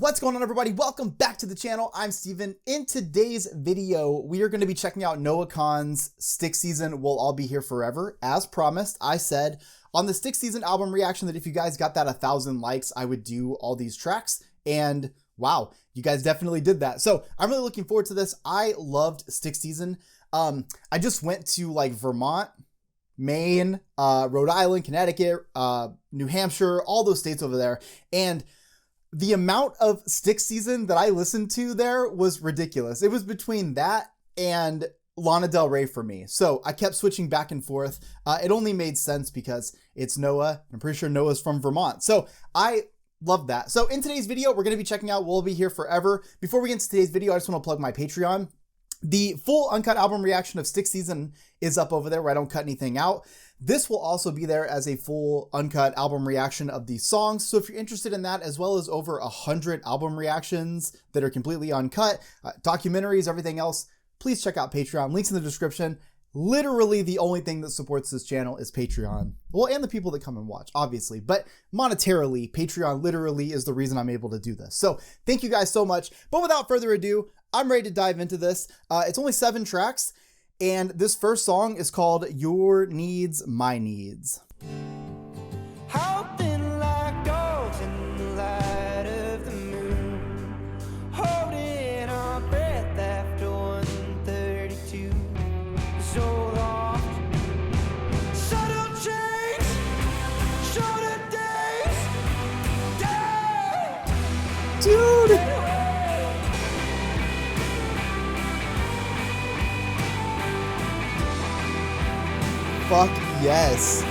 What's going on, everybody? Welcome back to the channel. I'm Steven. In today's video, we are going to be checking out Noah Kahan's Stick Season We'll All Be Here Forever. As promised, I said on the Stick Season album reaction that if you guys got that 1,000 likes, I would do all these tracks. And wow, you guys definitely did that. So I'm really looking forward to this. I loved Stick Season. I just went to like Vermont, Maine, Rhode Island, Connecticut, New Hampshire, all those states over there. And the amount of Stick Season that I listened to there was ridiculous. It was between that and Lana Del Rey for me. So I kept switching back and forth. It only made sense because it's Noah. I'm pretty sure Noah's from Vermont. So I love that. So in today's video, we're going to be checking out We'll Be Here Forever. Before we get into today's video, I just want to plug my Patreon. The full uncut album reaction of Stick Season is up over there where I don't cut anything out. This will also be there as a full uncut album reaction of these songs. So if you're interested in that, as well as over 100 album reactions that are completely uncut, documentaries, everything else, please check out Patreon. Links in the description. Literally the only thing that supports this channel is Patreon. Well, and the people that come and watch, obviously. But monetarily, Patreon literally is the reason I'm able to do this. So thank you guys so much. But without further ado, I'm ready to dive into this. It's only 7 tracks. And this first song is called Your Needs, My Needs. Hoping like gold in the light of the moon, holding our breath after 1:32. So lost, subtle change, shorter days, Dude! Fuck yes.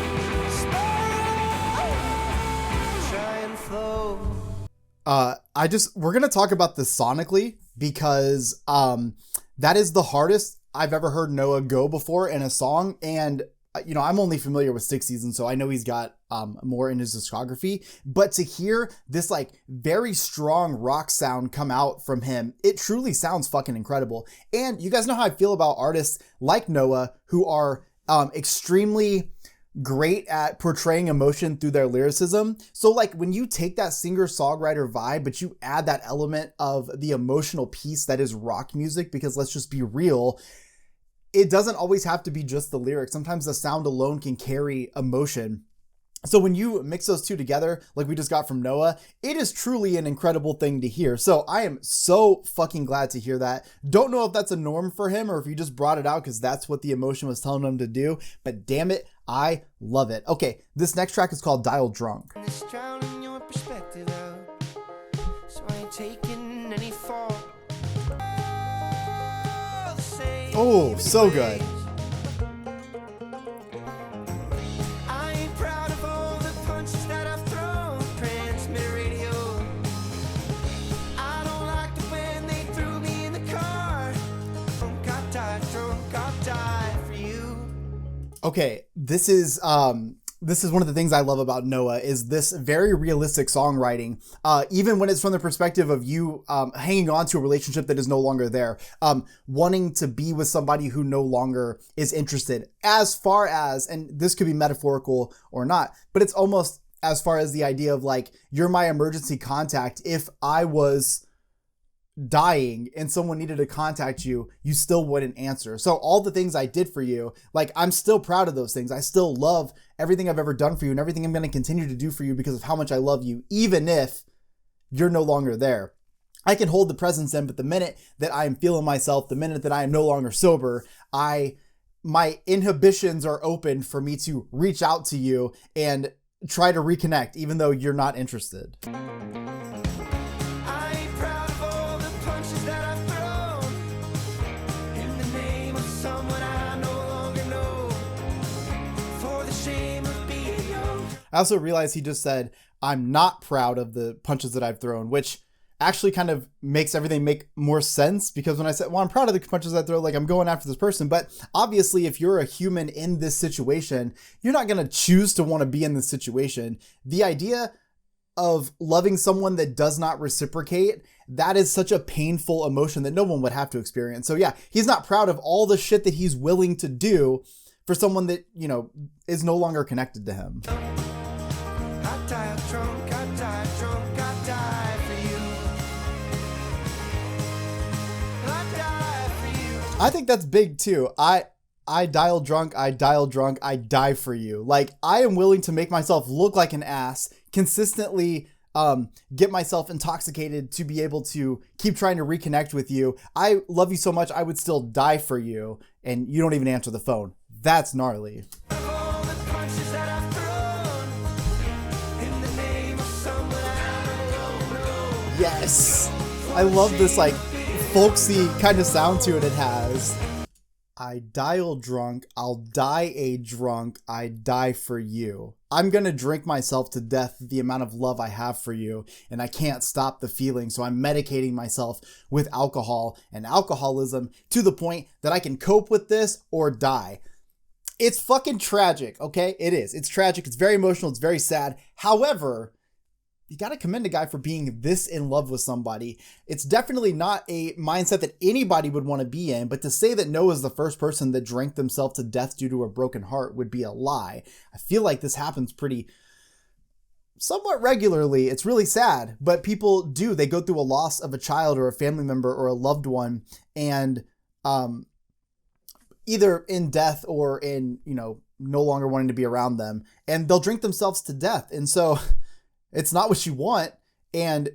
We're going to talk about this sonically because that is the hardest I've ever heard Noah go before in a song. And, you know, I'm only familiar with Stick Season, so I know he's got more in his discography. But to hear this like very strong rock sound come out from him, it truly sounds fucking incredible. And you guys know how I feel about artists like Noah who are extremely great at portraying emotion through their lyricism. So like when you take that singer-songwriter vibe, but you add that element of the emotional piece that is rock music, because let's just be real, it doesn't always have to be just the lyrics. Sometimes the sound alone can carry emotion. So when you mix those two together, like we just got from Noah, it is truly an incredible thing to hear. So I am so fucking glad to hear that. Don't know if that's a norm for him or if he just brought it out because that's what the emotion was telling him to do. But damn it, I love it. Okay, this next track is called Dial Drunk. Oh, so good. Okay, this is one of the things I love about Noah is this very realistic songwriting, even when it's from the perspective of you hanging on to a relationship that is no longer there, wanting to be with somebody who no longer is interested, as far as, and this could be metaphorical or not, but it's almost as far as the idea of like, you're my emergency contact. If I was dying and someone needed to contact you, you still wouldn't answer. So all the things I did for you, like I'm still proud of those things. I still love everything I've ever done for you and everything I'm going to continue to do for you because of how much I love you, even if you're no longer there. I can hold the presence in, but the minute that I am feeling myself, the minute that I am no longer sober, my inhibitions are open for me to reach out to you and try to reconnect, even though you're not interested. I also realized he just said, I'm not proud of the punches that I've thrown, which actually kind of makes everything make more sense because when I said, well, I'm proud of the punches I throw, like I'm going after this person. But obviously, if you're a human in this situation, you're not going to choose to want to be in this situation. The idea of loving someone that does not reciprocate, that is such a painful emotion that no one would have to experience. So yeah, he's not proud of all the shit that he's willing to do for someone that, you know, is no longer connected to him. I think that's big too. I dial drunk, I die for you. Like, I am willing to make myself look like an ass, consistently get myself intoxicated to be able to keep trying to reconnect with you. I love you so much, I would still die for you, and you don't even answer the phone. That's gnarly. All the punches that I've thrown in the name of someone I don't know. Yes. I love this like folksy kind of sound to it has. I dial drunk, I'll die a drunk, I die for you. I'm gonna drink myself to death the amount of love I have for you, and I can't stop the feeling, so I'm medicating myself with alcohol and alcoholism to the point that I can cope with this or die. It's fucking tragic, okay? It is. It's tragic, it's very emotional, it's very sad. However, you gotta commend a guy for being this in love with somebody. It's definitely not a mindset that anybody would want to be in, but to say that Noah's the first person that drank themselves to death due to a broken heart would be a lie. I feel like this happens somewhat regularly. It's really sad, but people do. They go through a loss of a child or a family member or a loved one, and either in death or in, no longer wanting to be around them, and they'll drink themselves to death. And so it's not what you want, and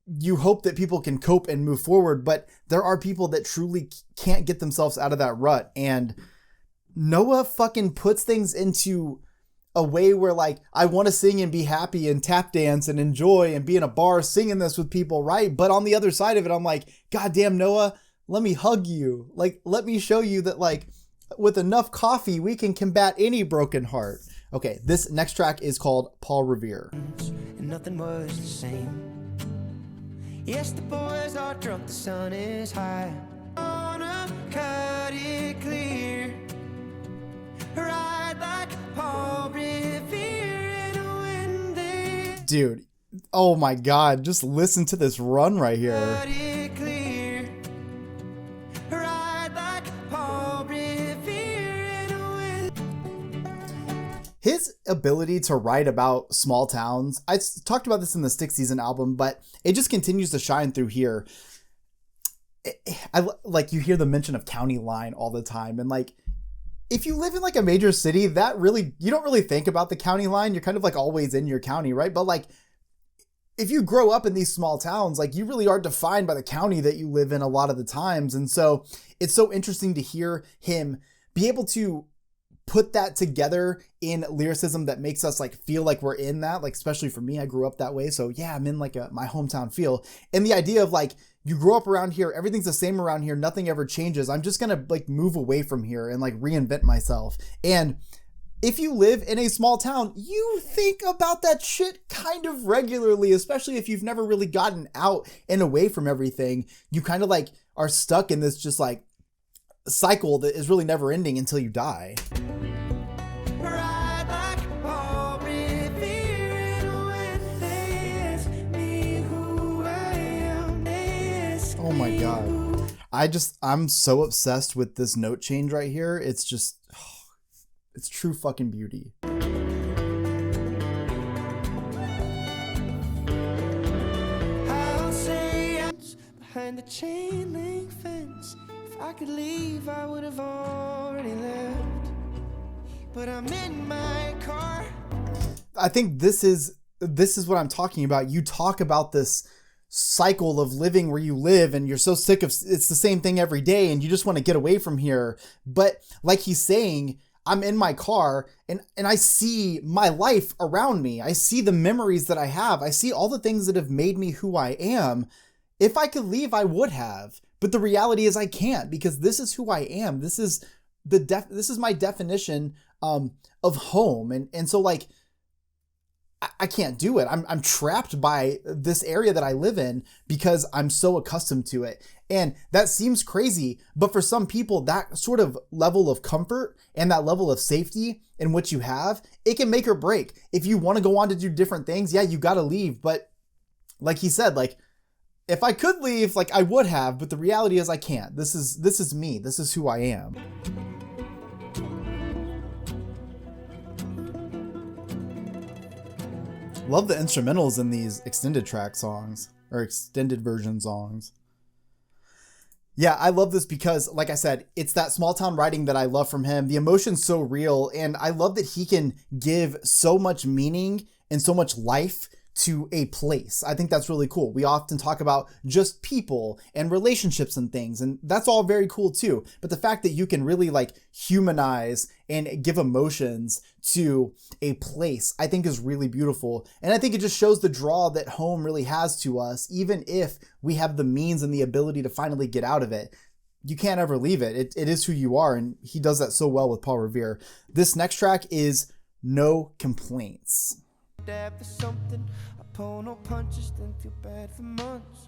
you hope that people can cope and move forward, but there are people that truly can't get themselves out of that rut. And Noah fucking puts things into a way where, like, I want to sing and be happy and tap dance and enjoy and be in a bar singing this with people, right? But on the other side of it, I'm like, God damn, Noah, let me hug you. Like, let me show you that, like, with enough coffee, we can combat any broken heart. Okay, this next track is called Paul Revere. And nothing was the same. Yes, the boys are drunk, the sun is high. Wanna cut it clear. Ride like Paul Revere in a windy. Dude, oh my God, just listen to this run right here. Cut it clear. Ride like Paul Revere in a windy. His ability to write about small towns, I talked about this in the Stick Season album, but it just continues to shine through here. Like, you hear the mention of county line all the time, and like, if you live in like a major city, that really, you don't really think about the county line. You're kind of like always in your county, right? But like, if you grow up in these small towns, like, you really are defined by the county that you live in a lot of the times. And so it's so interesting to hear him be able to put that together in lyricism that makes us like feel like we're in that, like, especially for me, I grew up that way. So yeah, I'm in like my hometown feel. And the idea of like, you grow up around here, everything's the same around here, nothing ever changes. I'm just gonna like move away from here and like reinvent myself. And if you live in a small town, you think about that shit kind of regularly, especially if you've never really gotten out and away from everything. You kind of like are stuck in this just like cycle that is really never ending until you die. Ride like Paul Revere in a windy. Ask me who I am. Ask Oh my me God. who I'm so obsessed with this note change right here. It's just, it's true fucking beauty. I'll say I'm behind the chain link fence. If I could leave, I would have already left. But I'm in my car. I think this is what I'm talking about. You talk about this cycle of living where you live, and you're so sick of it's the same thing every day, and you just want to get away from here. But like he's saying, I'm in my car and I see my life around me. I see the memories that I have. I see all the things that have made me who I am. If I could leave, I would have. But the reality is I can't, because this is who I am. This is this is my definition of home. And so like, I can't do it. I'm trapped by this area that I live in because I'm so accustomed to it. And that seems crazy, but for some people, that sort of level of comfort and that level of safety in what you have, it can make or break. If you want to go on to do different things, yeah, you got to leave. But like he said, like, if I could leave, like, I would have, but the reality is I can't. This is me. This is who I am. Love the instrumentals in these extended track songs, or extended version songs. Yeah, I love this because, like I said, it's that small town writing that I love from him. The emotion's so real, and I love that he can give so much meaning and so much life to a place. I think that's really cool. We often talk about just people and relationships and things, and that's all very cool too. But the fact that you can really like humanize and give emotions to a place, I think is really beautiful. And I think it just shows the draw that home really has to us, even if we have the means and the ability to finally get out of it. You can't ever leave it. It is who you are, and he does that so well with Paul Revere. This next track is No Complaints. For something, I pull no punches, didn't feel bad for months.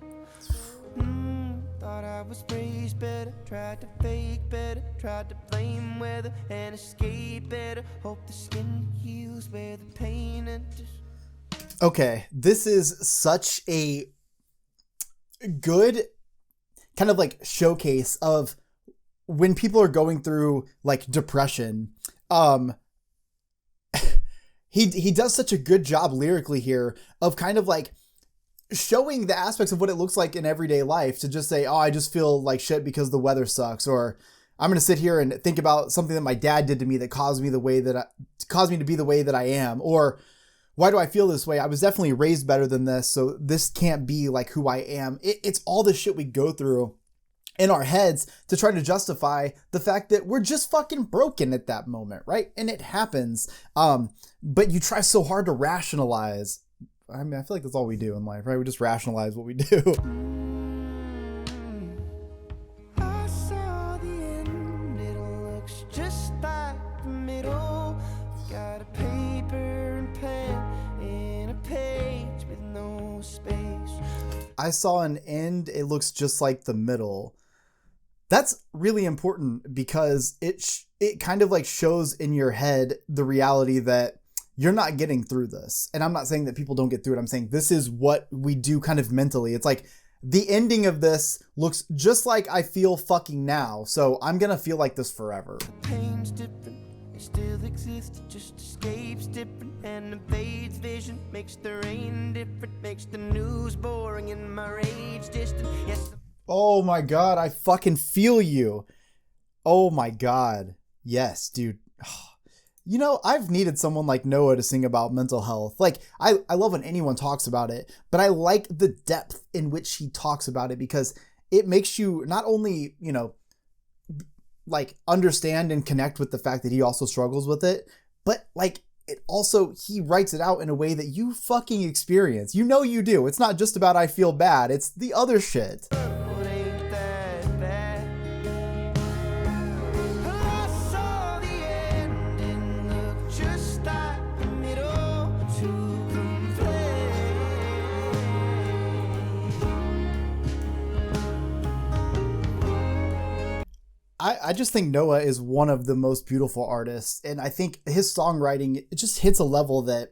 Thought I was raised better, tried to fake better, tried to blame weather and escape better. Hope the skin heals where the pain enters. Okay, this is such a good kind of like showcase of when people are going through like depression. He does such a good job lyrically here of kind of like showing the aspects of what it looks like in everyday life to just say, oh, I just feel like shit because the weather sucks, or I'm going to sit here and think about something that my dad did to me that caused me to be the way that I am, or why do I feel this way? I was definitely raised better than this, so this can't be like who I am. It's all the shit we go through in our heads to try to justify the fact that we're just fucking broken at that moment, right? And it happens. But you try so hard to rationalize. I mean, I feel like that's all we do in life, right? We just rationalize what we do. I saw the end, it looks just like the middle. Got a paper and pen and a page with no space. I saw an end, it looks just like the middle. That's really important because it kind of like shows in your head the reality that you're not getting through this. And I'm not saying that people don't get through it. I'm saying this is what we do kind of mentally. It's like the ending of this looks just like I feel fucking now. So I'm going to feel like this forever. The pain's different, it still exists, it just escapes different and invades vision. Makes the rain different, makes the news boring and my rage distant. Yes. Oh my God, I fucking feel you. Oh my God. Yes, dude. You know, I've needed someone like Noah to sing about mental health. Like, I love when anyone talks about it, but I like the depth in which he talks about it because it makes you not only, you know, like understand and connect with the fact that he also struggles with it, but like it also, he writes it out in a way that you fucking experience. You know you do. It's not just about I feel bad. It's the other shit. I just think Noah is one of the most beautiful artists, and I think his songwriting, it just hits a level that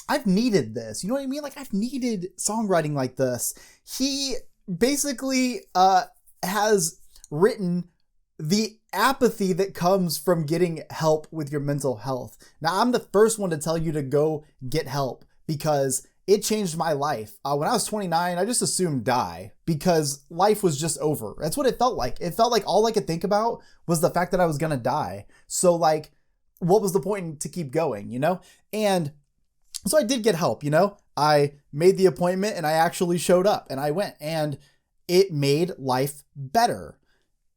I've needed this. You know what I mean? Like, I've needed songwriting like this. He basically has written the apathy that comes from getting help with your mental health. Now, I'm the first one to tell you to go get help because it changed my life. When I was 29, I just assumed die because life was just over. That's what it felt like. It felt like all I could think about was the fact that I was going to die. So like, what was the point to keep going, you know? And so I did get help, you know? I made the appointment and I actually showed up and I went and it made life better.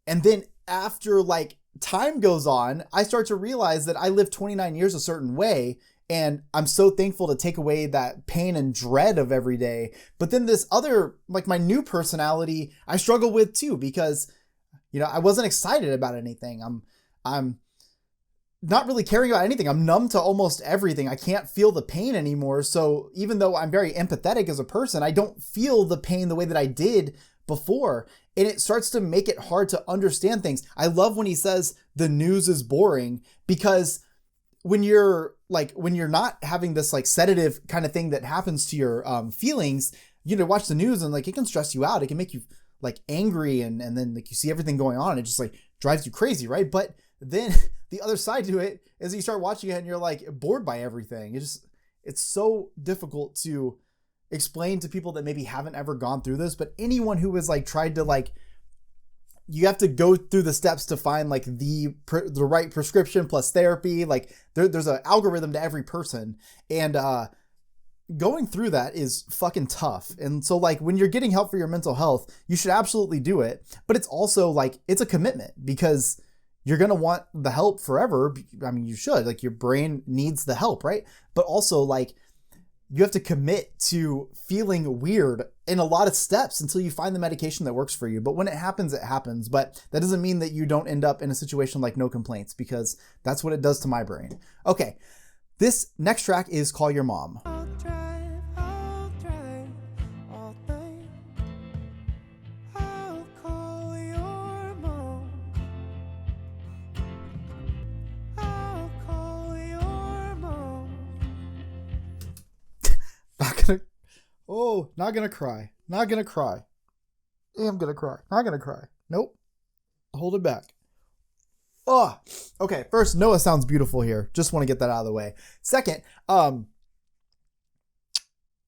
And then after like time goes on, I start to realize that I lived 29 years a certain way. And I'm so thankful to take away that pain and dread of every day. But then this other, like my new personality, I struggle with too, because, you know, I wasn't excited about anything. I'm not really caring about anything. I'm numb to almost everything. I can't feel the pain anymore. So even though I'm very empathetic as a person, I don't feel the pain the way that I did before. And it starts to make it hard to understand things. I love when he says the news is boring, because when you're not having this like sedative kind of thing that happens to your feelings, you know, watch the news and like it can stress you out. It can make you like angry and then like you see everything going on and it just like drives you crazy, right? But then the other side to it is you start watching it and you're like bored by everything. It's so difficult to explain to people that maybe haven't ever gone through this, but anyone who has like tried to like you have to go through the steps to find like the right prescription plus therapy. Like there's an algorithm to every person, and going through that is fucking tough. And so like when you're getting help for your mental health, you should absolutely do it. But it's also like, it's a commitment because you're going to want the help forever. I mean, you should, like, your brain needs the help, right? But also like you have to commit to feeling weird in a lot of steps until you find the medication that works for you. But when it happens, it happens. But that doesn't mean that you don't end up in a situation like No Complaints, because that's what it does to my brain. Okay. This next track is Call Your Mom. I'll drive all night. I'll call your mom. I'll call your mom. Not gonna cry. Not gonna cry. I'm gonna cry. Not gonna cry. Nope. Hold it back. Oh, okay. First, Noah sounds beautiful here. Just want to get that out of the way. Second,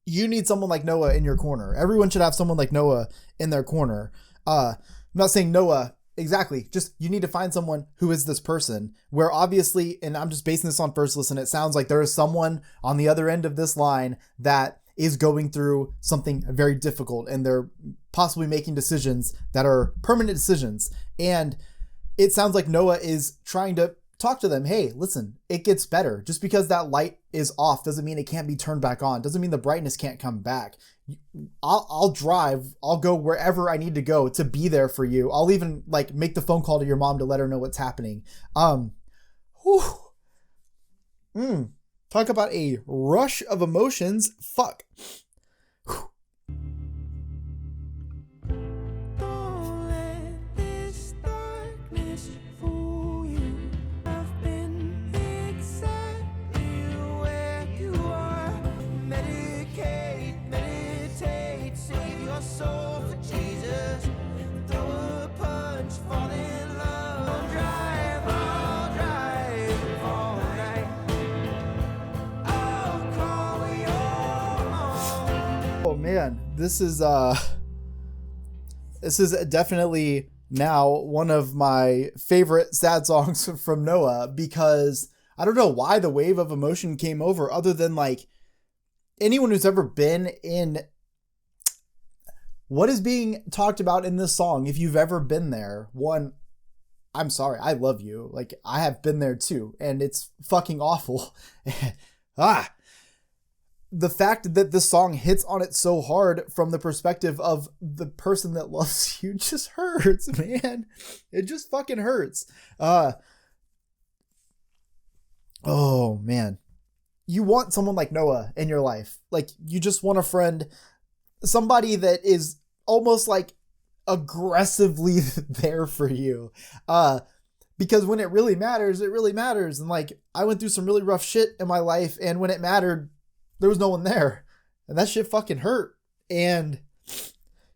you need someone like Noah in your corner. Everyone should have someone like Noah in their corner. I'm not saying Noah exactly, just you need to find someone who is this person, where obviously, and I'm just basing this on first listen, it sounds like there is someone on the other end of this line that is going through something very difficult, and they're possibly making decisions that are permanent decisions. And it sounds like Noah is trying to talk to them. Hey, listen, it gets better. Just because that light is off doesn't mean it can't be turned back on. Doesn't mean the brightness can't come back. I'll drive. I'll go wherever I need to go to be there for you. I'll even like make the phone call to your mom to let her know what's happening. Talk about a rush of emotions. Fuck. Oh man, this is definitely now one of my favorite sad songs from Noah, because I don't know why the wave of emotion came over, other than like anyone who's ever been in what is being talked about in this song. If you've ever been there, one, I'm sorry, I love you. Like, I have been there too, and it's fucking awful. The fact that this song hits on it so hard from the perspective of the person that loves you just hurts, man. It just fucking hurts. Oh man. You want someone like Noah in your life. Like, you just want a friend, somebody that is almost like aggressively there for you. Because when it really matters, it really matters. And like, I went through some really rough shit in my life, and when it mattered, there was no one there, and that shit fucking hurt. And,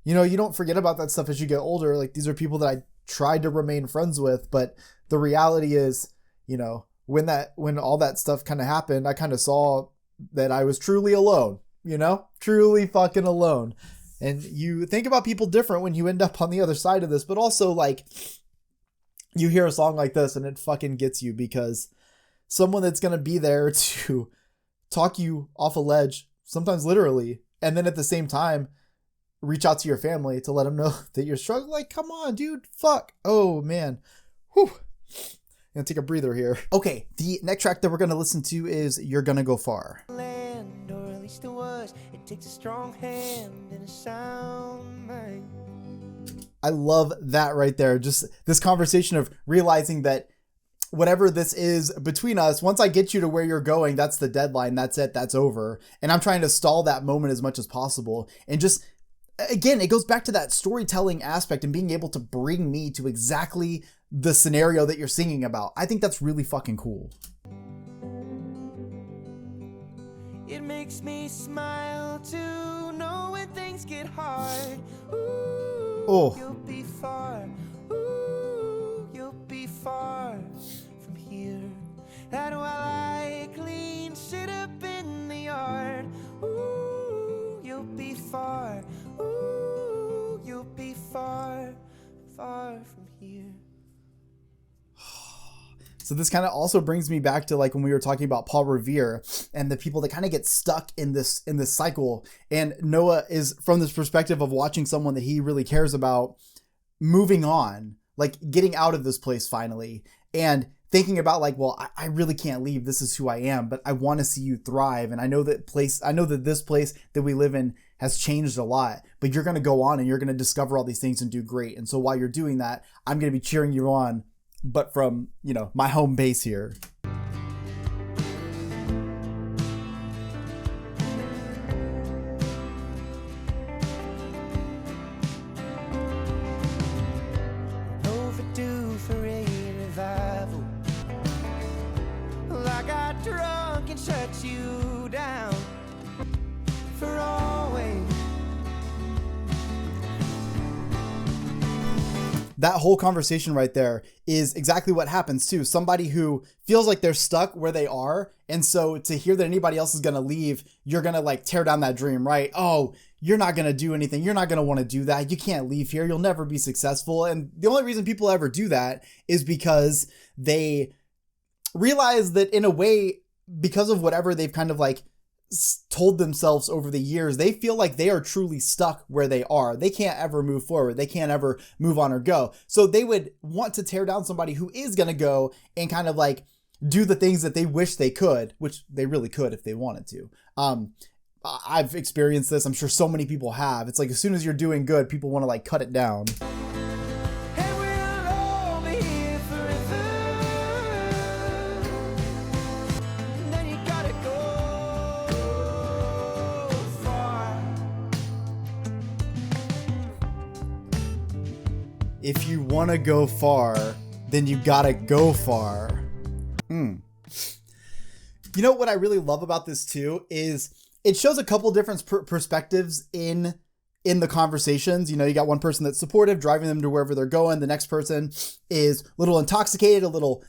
you know, you don't forget about that stuff as you get older. Like, these are people that I tried to remain friends with, but the reality is, you know, when all that stuff kind of happened, I kind of saw that I was truly alone, you know, truly fucking alone. And you think about people different when you end up on the other side of this, but also like, you hear a song like this and it fucking gets you, because someone that's going to be there to talk you off a ledge, sometimes literally, and then at the same time reach out to your family to let them know that you're struggling. Like, come on, dude, fuck. Oh man. Whew. I'm gonna take a breather here. Okay, the next track that we're gonna listen to is You're Gonna Go Far. Land, or at least it was. It takes a strong hand and a sound mind. I love that right there. Just this conversation of realizing that whatever this is between us, once I get you to where you're going, that's the deadline. That's it. That's over. And I'm trying to stall that moment as much as possible. And just, again, it goes back to that storytelling aspect and being able to bring me to exactly the scenario that you're singing about. I think that's really fucking cool. It makes me smile to know when things get hard. Ooh, Oh. You'll be far. Ooh, you'll be far from here. And while I clean shit up in the yard, ooh, you'll be far. Ooh, you'll be far, far. far from here. So this kind of also brings me back to like when we were talking about Paul Revere and the people that kind of get stuck in this cycle. And Noah is from this perspective of watching someone that he really cares about moving on, like getting out of this place finally, and thinking about like, well, I really can't leave. This is who I am, but I want to see you thrive. And I know that this place that we live in has changed a lot, but you're going to go on and you're going to discover all these things and do great. And so while you're doing that, I'm going to be cheering you on, but from, you know, my home base here. Overdue for a revival. Well, I got drunk and shut you down for always. That whole conversation right there is exactly what happens too. Somebody who feels like they're stuck where they are. And so to hear that anybody else is going to leave, you're going to like tear down that dream, right? Oh, you're not going to do anything. You're not going to want to do that. You can't leave here. You'll never be successful. And the only reason people ever do that is because they realize that in a way, because of whatever they've kind of like told themselves over the years, they feel like they are truly stuck where they are. They can't ever move forward. They can't ever move on or go. So they would want to tear down somebody who is going to go and kind of like do the things that they wish they could, which they really could if they wanted to. I've experienced this. I'm sure so many people have. It's like as soon as you're doing good, people want to like cut it down. And we'll all be here forever. And then you gotta go far. If you want to go far, then you gotta go far. You know what I really love about this too is it shows a couple different perspectives in the conversations. You know, you got one person that's supportive, driving them to wherever they're going. The next person is a little intoxicated, a little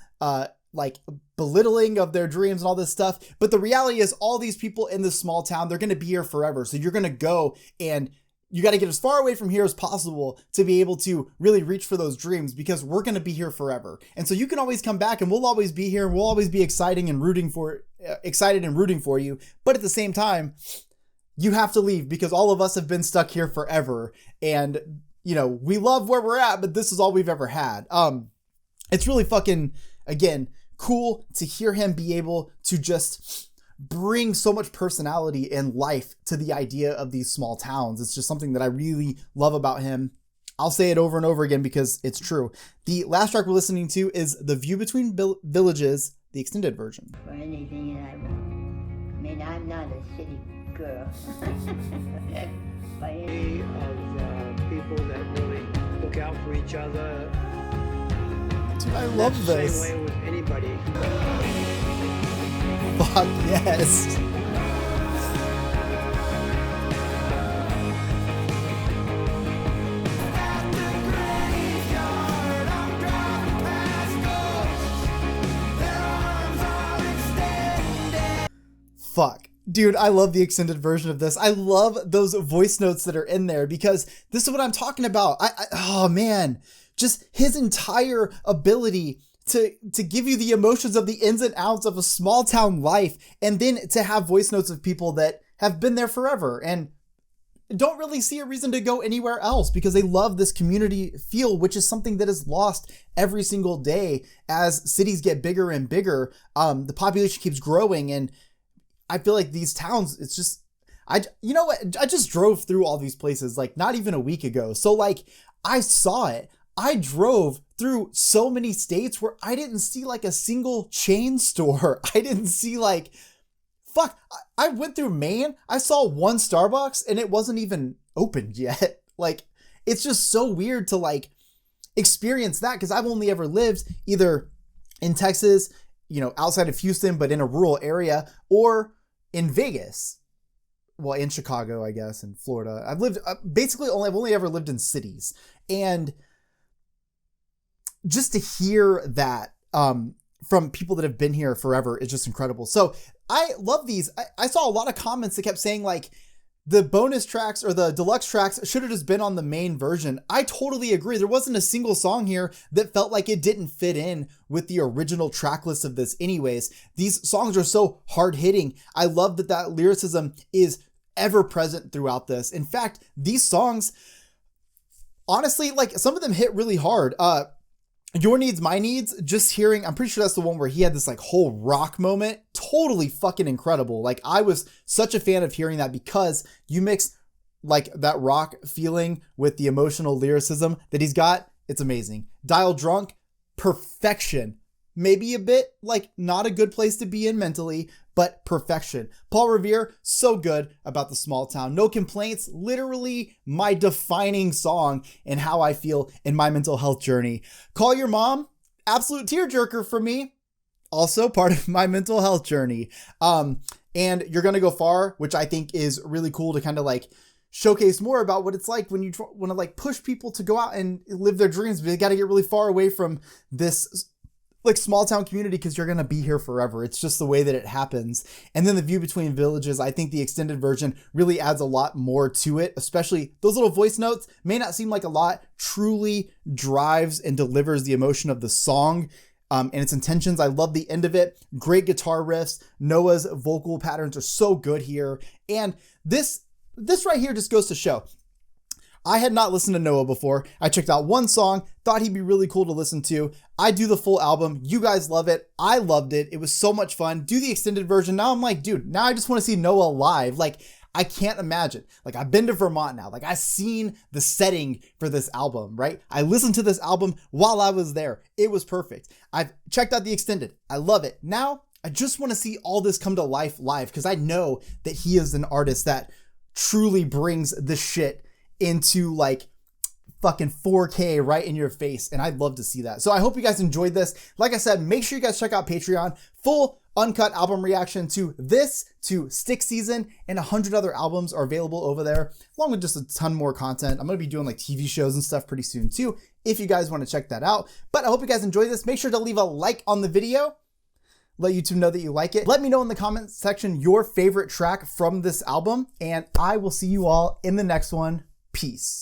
like belittling of their dreams and all this stuff. But the reality is all these people in this small town, they're going to be here forever. So you're going to go and you got to get as far away from here as possible to be able to really reach for those dreams, because we're going to be here forever. And so you can always come back and we'll always be here and we'll always be excited and rooting for you. But at the same time, you have to leave because all of us have been stuck here forever. And, you know, we love where we're at, but this is all we've ever had. It's really fucking, again, cool to hear him be able to just bring so much personality and life to the idea of these small towns. It's just something that I really love about him. I'll say it over and over again because it's true. The last track we're listening to is The View Between Villages, the extended version. For anything that I want. I mean, I'm not a city girl. By any Of people that really look out for each other. Dude, I love That's this. the same way with anybody. Fuck yes. Fuck. Dude, I love the extended version of this. I love those voice notes that are in there because this is what I'm talking about. Oh man, just his entire ability to give you the emotions of the ins and outs of a small town life, and then to have voice notes of people that have been there forever and don't really see a reason to go anywhere else because they love this community feel, which is something that is lost every single day as cities get bigger and bigger. The population keeps growing, and I feel like these towns, it's just, you know what? I just drove through all these places like not even a week ago. So like I saw it. I drove through so many states where I didn't see like a single chain store. I didn't see like, fuck, I went through Maine. I saw one Starbucks and it wasn't even opened yet. Like, it's just so weird to like experience that because I've only ever lived either in Texas, you know, outside of Houston, but in a rural area, or in Vegas. Well, in Chicago, I guess, and Florida. I've lived basically I've only ever lived in cities. And just to hear that from people that have been here forever is just incredible. So I love these. I saw a lot of comments that kept saying like, the bonus tracks or the deluxe tracks should have just been on the main version. I totally agree. There wasn't a single song here that felt like it didn't fit in with the original track list of this anyways. These songs are so hard hitting. I love that lyricism is ever present throughout this. In fact, these songs, honestly, like some of them hit really hard. Your Needs, My Needs, just hearing, I'm pretty sure that's the one where he had this like whole rock moment. Totally fucking incredible. Like I was such a fan of hearing that because you mix like that rock feeling with the emotional lyricism that he's got. It's amazing. Dial Drunk, perfection. Maybe a bit like not a good place to be in mentally, but perfection. Paul Revere, so good about the small town. No Complaints, literally my defining song and how I feel in my mental health journey. Call Your Mom, absolute tearjerker for me. Also part of my mental health journey. And You're Gonna Go Far, which I think is really cool to kind of like showcase more about what it's like when you want to like push people to go out and live their dreams, but they got to get really far away from this like small town community because you're going to be here forever. It's just the way that it happens. And then The View Between Villages, I think the extended version really adds a lot more to it, especially those little voice notes may not seem like a lot, truly drives and delivers the emotion of the song and its intentions. I love the end of it. Great guitar riffs. Noah's vocal patterns are so good here. And this right here just goes to show, I had not listened to Noah before. I checked out one song, thought he'd be really cool to listen to. I do the full album. You guys love it. I loved it. It was so much fun. Do the extended version. Now I'm like, dude, now I just want to see Noah live. Like, I can't imagine. Like, I've been to Vermont now. Like, I've seen the setting for this album, right? I listened to this album while I was there. It was perfect. I've checked out the extended. I love it. Now, I just want to see all this come to life live because I know that he is an artist that truly brings the shit into like fucking 4K right in your face. And I'd love to see that. So I hope you guys enjoyed this. Like I said, make sure you guys check out Patreon. Full uncut album reaction to this, to Stick Season, and 100 other albums are available over there, along with just a ton more content. I'm going to be doing like TV shows and stuff pretty soon too, if you guys want to check that out. But I hope you guys enjoyed this. Make sure to leave a like on the video. Let YouTube know that you like it. Let me know in the comments section your favorite track from this album, and I will see you all in the next one. Peace.